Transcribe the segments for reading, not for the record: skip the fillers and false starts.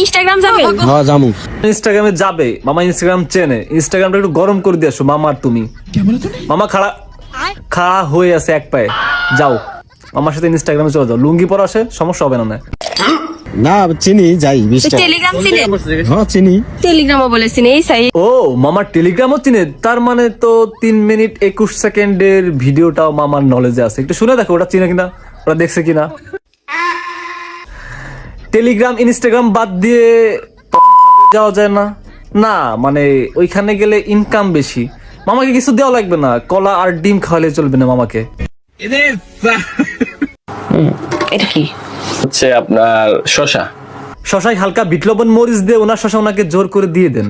Instagram যাবে? হ্যাঁ যামু। ইনস্টাগ্রামে যাবে মামা, ইনস্টাগ্রাম চেনে, ইনস্টাগ্রামটা একটু গরম করে দিয়ে আসো মামা। আর তুমি মামা খাড়া হয়ে আছে এক পায়ে, যাও আমার সাথে ইনস্টাগ্রামে চলে যাও, লুঙ্গি পরা আসে, সমস্যা হবে না। না চিনি, যাই 20 টাকা। টেলিগ্রাম চিনে? হ্যাঁ চিনি। টেলিগ্রামও বলেছেন এই সাই। ও মামার টেলিগ্রামও চিনে, তার মানে তো 3 মিনিট 21 সেকেন্ডের ভিডিওটাও মামার নলেজে আছে। একটু শুনে দেখো ওটা চিনে কিনা, ওটা দেখছে কিনা। টেলিগ্রাম ইনস্টাগ্রাম বাদ দিয়ে যাওয়া যায় না? না মানে ওইখানে গেলে ইনকাম বেশি। মামাকে কিছু দেওয়া লাগবে না, কলা আর ডিম খাওয়ালে চলবে না মামাকে। এটা কি? হচ্ছে আপনার শশা। শশায় হালকা বিট লবণ মরিচ দিয়ে ওনার শশা ওনাকে জোর করে দিয়ে দেন।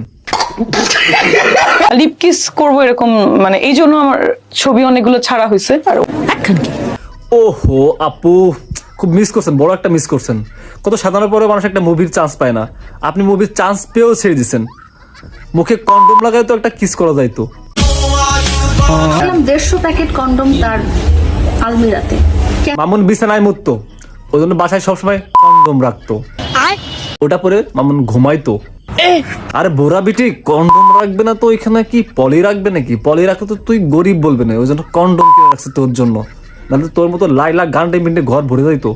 লিপ কিস করবো এরকম, মানে এই জন্য আমার ছবি অনেকগুলো ছাড়া হয়েছে। আর ওহো আপু, খুব মিস করছেন, বড় একটা মিস করছেন। কত সাধারণ পরে মানুষ একটা মুভির চান্স পায় না, আপনি মুভির চান্স পেয়েও ছেড়ে দিচ্ছেন। মুখে কন্ডোম লাগায় তো একটা কিস করা যাইতো। 150 প্যাকেট কন্ডম তার আলমিরাতে। মামুন বিছানায় মুততো, ওই জন্য বাসায় সবসময় কন্ডম রাখতো, ওটা পরে মামুন ঘুমাইতো। আরে বোরা বিটি, কন্ডম রাখবে না তো ওইখানে কি পলি রাখবে নাকি? পলি রাখলে তো তুই গরিব বলবে না, ওই জন্য কন্ডম কিনে রাখছে তোর জন্য, নাহলে তোর মতো লাইলা গান্ডে মিন্ডে ঘর ভরে যাইতো।